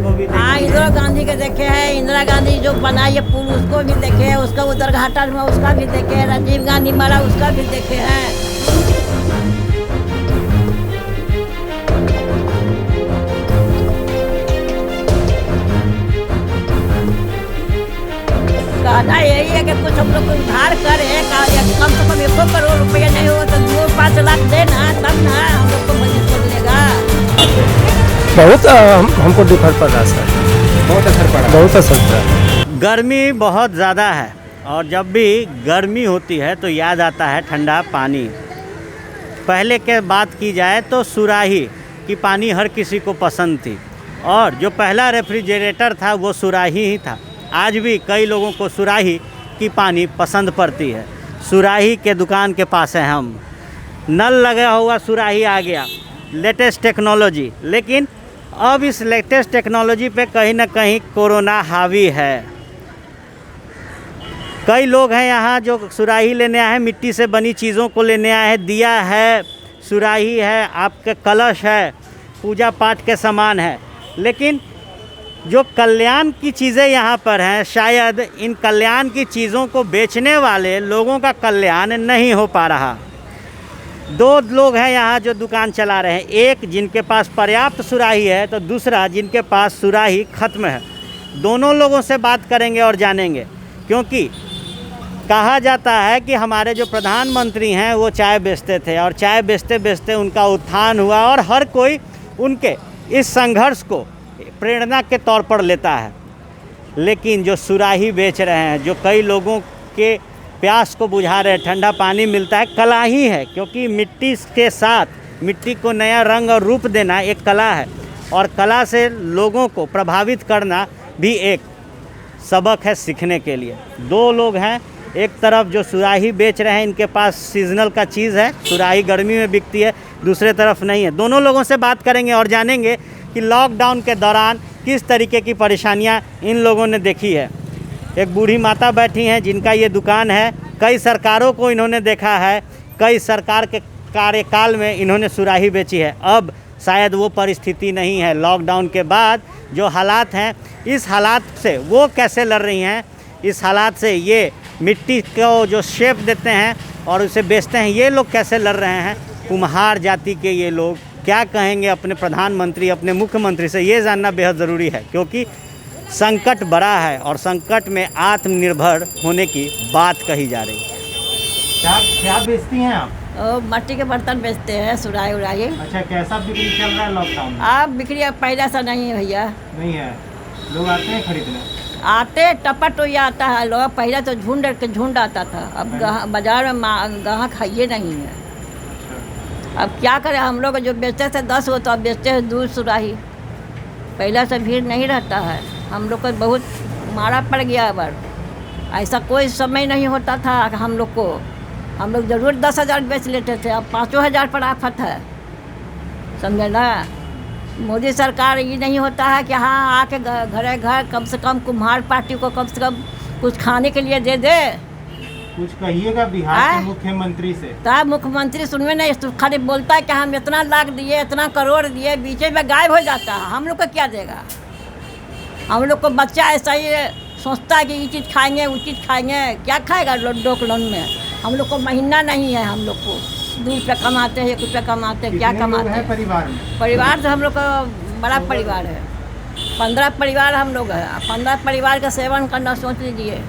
को भी हाँ, देखी इंदिरा है? गांधी के देखे हैं। इंदिरा गांधी जो बनाई है पुल उसको भी देखे हैं, उसका उधर घाटा में उसका भी देखे हैं, राजीव गांधी मरा उसका भी देखे हैं। कहना यही है कि कुछ हम लोग को उधार करे, कम से कम 1 करोड़ रुपया नहीं हो तो 2-5 लाख देना, तब ना हम लोग को मदद मिलेगा। बहुत हमको डिफर पड़ रहा है सर, बहुत असर पड़ा। बहुत असर पड़ा। गर्मी बहुत ज़्यादा है और जब भी गर्मी होती है तो याद आता है ठंडा पानी। पहले के बात की जाए तो सुराही की पानी हर किसी को पसंद थी और जो पहला रेफ्रिजरेटर था वो सुराही ही था। आज भी कई लोगों को सुराही की पानी पसंद पड़ती है। सुराही के दुकान के पास है हम, नल लगा हुआ सुराही आ गया, लेटेस्ट टेक्नोलॉजी। लेकिन अब इस लेटेस्ट टेक्नोलॉजी पे कहीं ना कहीं कोरोना हावी है। कई लोग हैं यहाँ जो सुराही लेने आए हैं, मिट्टी से बनी चीज़ों को लेने आए हैं। दिया है, सुराही है, आपके कलश है, पूजा पाठ के सामान है। लेकिन जो कल्याण की चीज़ें यहाँ पर हैं, शायद इन कल्याण की चीज़ों को बेचने वाले लोगों का कल्याण नहीं हो पा रहा। 2 लोग हैं यहाँ जो दुकान चला रहे हैं, एक जिनके पास पर्याप्त सुराही है तो दूसरा जिनके पास सुराही ख़त्म है। दोनों लोगों से बात करेंगे और जानेंगे, क्योंकि कहा जाता है कि हमारे जो प्रधानमंत्री हैं वो चाय बेचते थे और चाय बेचते बेचते उनका उत्थान हुआ और हर कोई उनके इस संघर्ष को प्रेरणा के तौर पर लेता है। लेकिन जो सुराही बेच रहे हैं, जो कई लोगों के प्यास को बुझा रहे, ठंडा पानी मिलता है, कला ही है। क्योंकि मिट्टी के साथ मिट्टी को नया रंग और रूप देना एक कला है और कला से लोगों को प्रभावित करना भी एक सबक है सीखने के लिए। 2 लोग हैं, एक तरफ जो सुराही बेच रहे हैं, इनके पास सीजनल का चीज़ है, सुराही गर्मी में बिकती है, दूसरे तरफ नहीं है। दोनों लोगों से बात करेंगे और जानेंगे कि लॉकडाउन के दौरान किस तरीके की परेशानियां इन लोगों ने देखी है। एक बूढ़ी माता बैठी हैं जिनका ये दुकान है। कई सरकारों को इन्होंने देखा है, कई सरकार के कार्यकाल में इन्होंने सुराही बेची है। अब शायद वो परिस्थिति नहीं है। लॉकडाउन के बाद जो हालात हैं, इस हालात से वो कैसे लड़ रही हैं, इस हालात से ये मिट्टी को जो शेप देते हैं और उसे बेचते हैं, ये लोग कैसे लड़ रहे हैं। कुम्हार जाति के ये लोग क्या कहेंगे अपने प्रधानमंत्री, अपने मुख्यमंत्री से, ये जानना बेहद ज़रूरी है। क्योंकि संकट बड़ा है और संकट में आत्मनिर्भर होने की बात कही जा रही है। क्या बेचती हैं आप? मट्टी के बर्तन बेचते हैं, सुराही उराही। अच्छा, कैसा बिक्री चल रहा है लॉकडाउन में? अब बिक्री अब पहले सा नहीं है भैया। नहीं है, लोग आते हैं खरीदने? आते टपट हुई आता है लोग, पहले तो झुंड के झुंड आता था, अब बाजार में गाहक है ये नहीं है। अब क्या करें, हम लोग जो बेचते थे 10 हो तो अब बेचते हैं 2 सुराही। पहले से भीड़ नहीं रहता है, हम लोग को बहुत मारा पड़ गया। अब ऐसा कोई समय नहीं होता था हम लोग को, हम लोग ज़रूर 10,000 बेच लेते थे, अब 5,000 पर आफत है, समझे ना। मोदी सरकार ये नहीं होता है कि हाँ आके घरे घर कम से कम कुम्हार पार्टी को कम से कम कुछ खाने के लिए दे दे। कुछ कहिएगा बिहार के मुख्यमंत्री से। तब मुख्यमंत्री सुनवे नहीं, खाली बोलता है कि हम इतना लाख दिए, इतना करोड़ दिए, बीच में गायब हो जाता है। हम लोग को क्या देगा? हम लोग को बच्चा ऐसा ही सोचता है कि ये चीज़ खाएंगे, वो चीज़ खाएंगे, क्या खाएगा लॉकडाउन में? हम लोग को महीना नहीं है, हम लोग को 2 रुपया कमाते हैं, 1 रुपया कमाते हैं, क्या कमाते हैं? परिवार में? परिवार तो हम लोग का बड़ा परिवार है, 15 परिवार हम लोग हैं। 15 परिवार का सेवन करना सोच लीजिए।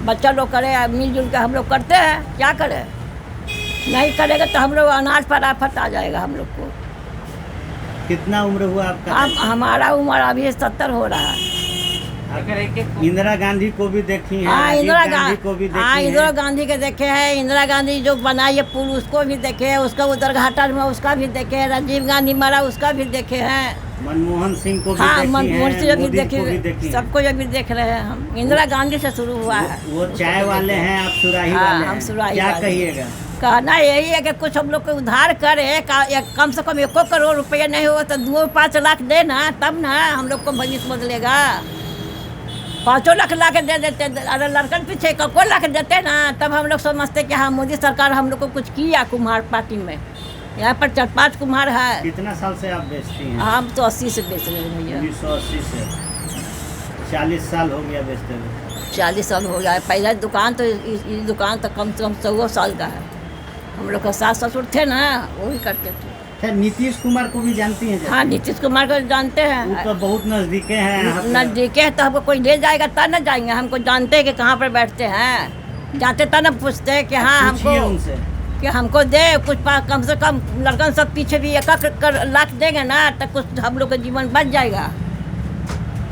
बच्चा लोग करे, मिलजुल के हम लोग करते हैं, क्या करें? नहीं करेगा तो हम लोग अनाज पर आफत आ जाएगा हम लोग को। कितना उम्र हुआ आपका? अब हमारा उम्र अभी 70 हो रहा है। इंदिरा गांधी को भी देखी है? हाँ, इंदिरा गांधी को भी देखी हाँ, है? इंदिरा गांधी के देखे हैं। इंदिरा गांधी जो बनाई है पुल उसको भी देखे हैं, उसका उधर घाटा में उसका भी देखे हैं, राजीव गांधी मरा उसका भी देखे हैं, मनमोहन सिंह को भी हाँ देखी मनमोहन है, सिंह भी मोदी को भी देखे, सबको ये भी देख रहे हैं हम। इंदिरा गांधी से शुरू हुआ है। वो चाय वाले हैं, आप सुराही हाँ, वाले हम हैं। सुराही क्या वाले। कहिएगा? कहना यही है कि कुछ हम लोग को उधार करे, कम से कम 1 करोड़ रुपया नहीं हो तो 2-5 लाख देना, तब ना हम लोग को भविष्य बदलेगा। 5 लाख ला के दे देते, अरे लड़कन पीछे 1 लाख देते ना, तब हम लोग समझते कि हाँ मोदी सरकार हम लोग को कुछ किया कुम्हार पार्टी में। यहाँ पर 4-5 कुम्हार है। कितना साल से आप बेचती हैं? हम तो 80 से बेच रहे हैं भैया। 1980 से। 40 साल हो गया बेचते हुए। 40 साल हो गया है। पहला दुकान तो ये दुकान तो कम से कम 100 साल का है। हम लोग का सास ससुर थे ना, वही करते थे। खैर नीतीश कुमार को भी जानती हैं? हाँ, नीतीश कुमार को जानते वो हैं। तो बहुत नज़दीके हैं यहाँ पे। नज़दीके हैं तो हमको कोई ले जाएगा तब ना जाएंगे। हमको जानते हैं कि कहाँ पर बैठते हैं, जाते तब ना पूछते हैं कि हाँ पूछिए हमको उनसे कि हमको दे कुछ कम से कम। लड़कन सब पीछे भी एक कर लाख देंगे ना तो कुछ हम लोग का जीवन बच जाएगा।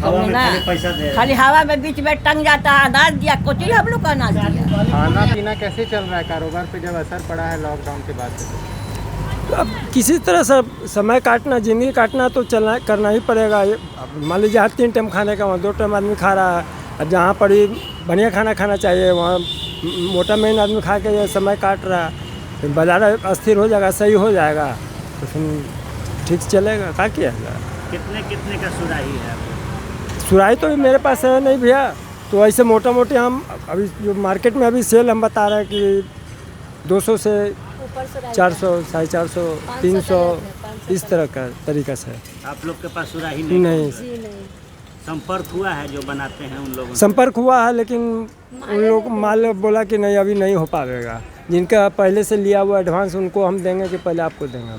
हवा में ना खाली पैसा दे रहे खाली हवा में बीच में टंग जाता है। अनाज दिया, कुछ ही हम लोग का अनाज दिया। खाना पीना कैसे चल रहा है कारोबार पे जब असर पड़ा है लॉकडाउन के बाद से? अब किसी तरह से समय काटना, ज़िंदगी काटना तो चलना करना ही पड़ेगा। अब मान लीजिए 3 टाइम खाने का, वहाँ 2 टाइम आदमी खा रहा है। अब जहाँ पर ही बढ़िया खाना खाना चाहिए वहाँ मोटा मेन आदमी खा के समय काट रहा है। फिर बाजार अस्थिर हो जाएगा, सही हो जाएगा तो फिर ठीक चलेगा। क्या किया जाए? कितने का सुराही है आपको? सुराही तो मेरे पास है नहीं भैया। तो ऐसे मोटा मोटे हम अभी जो मार्केट में अभी सेल हम बता रहे हैं कि 200 से 400, 450, 300 इस तरह का तरीका से। आप लोग के पास सुराही नहीं संपर्क हुआ है जो बनाते हैं उन लोगों से? संपर्क हुआ है लेकिन उन लोग माल बोला कि नहीं अभी नहीं हो पाएगा। जिनका पहले से लिया हुआ एडवांस उनको हम देंगे कि पहले आपको देंगे।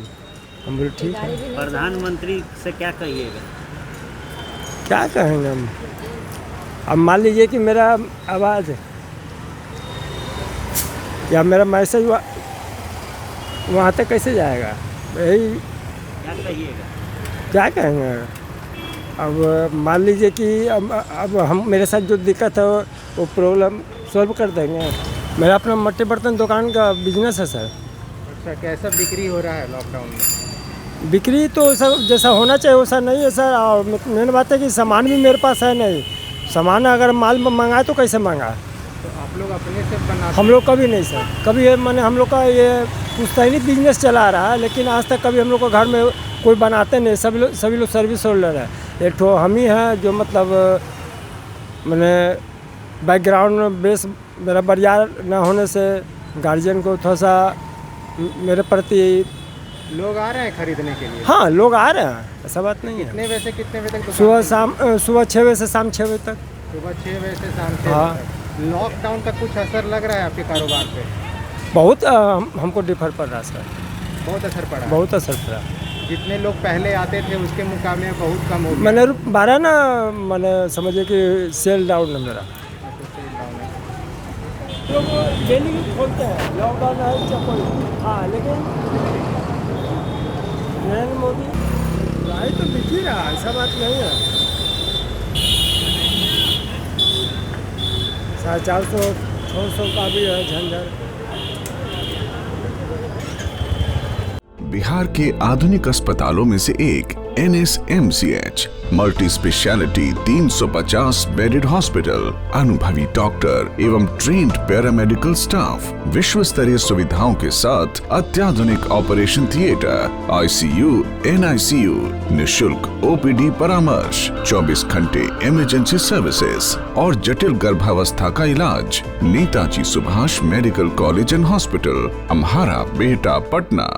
हम बोले ठीक है। प्रधानमंत्री से क्या कहिएगा? क्या कहेंगे हम? अब मान लीजिए कि मेरा आवाज़ या मेरा मैसेज वहाँ तक कैसे जाएगा? यही क्या कहिएगा? क्या कहेंगे? अब मान लीजिए कि अब हम मेरे साथ जो दिक्कत है वो प्रॉब्लम सॉल्व कर देंगे। मेरा अपना मट्टी बर्तन दुकान का बिजनेस है सर। अच्छा, कैसा बिक्री हो रहा है लॉकडाउन में? बिक्री तो सब जैसा होना चाहिए वैसा नहीं है सर। और मेन बात है कि सामान भी मेरे पास है नहीं। सामान अगर माल मंगाए तो कैसे मंगाए? तो आप लोग अपने से बनाते? हम लोग कभी नहीं सर, कभी ये मैंने हम लोग का ये पुश्तैनी बिजनेस चला रहा है लेकिन आज तक कभी हम लोग का घर में कोई बनाते नहीं। सभी लोग सर्विस होल्डर है। एक ठो हम ही हैं जो मतलब मैंने बैकग्राउंड में बेस मेरा बढ़िया न होने से गार्जियन को थोड़ा सा मेरे प्रति। लोग आ रहे हैं खरीदने के लिए? हाँ, लोग आ रहे हैं, ऐसा बात नहीं है। कितने बजे से कितने बजे तक? सुबह 6 बजे से शाम 6 बजे तक। सुबह 6 बजे से शाम 6 हाँ। बजे तक। लॉकडाउन का कुछ असर लग रहा है आपके कारोबार पे? बहुत हमको डिफर पड़ रहा है सर। बहुत असर पड़ा है? बहुत असर पड़ा। जितने लोग पहले आते थे उसके मुकाबले में बहुत कम हो गया। मैंने 12 ना मैंने समझिए कि सेल डाउन है मेरा। तो वो डेली खोलते हैं, लॉकडाउन है चप्पल। हाँ, लेकिन नरेंद्र मोदी राय तो दिख ही रहा है, ऐसा बात नहीं है। 450, 600 का भी है झंझट। बिहार के आधुनिक अस्पतालों में से एक NSMCH multi speciality 350 bedded hospital, अनुभवी डॉक्टर एवं ट्रेन्ड पैरामेडिकल स्टाफ, विश्व स्तरीय सुविधाओं के साथ अत्याधुनिक ऑपरेशन थिएटर, ICU, NICU, निशुल्क OPD परामर्श, 24 घंटे इमरजेंसी सर्विसेज और जटिल गर्भावस्था का इलाज। Netaji Subhash medical college and hospital, Amhara, Bihta, Patna.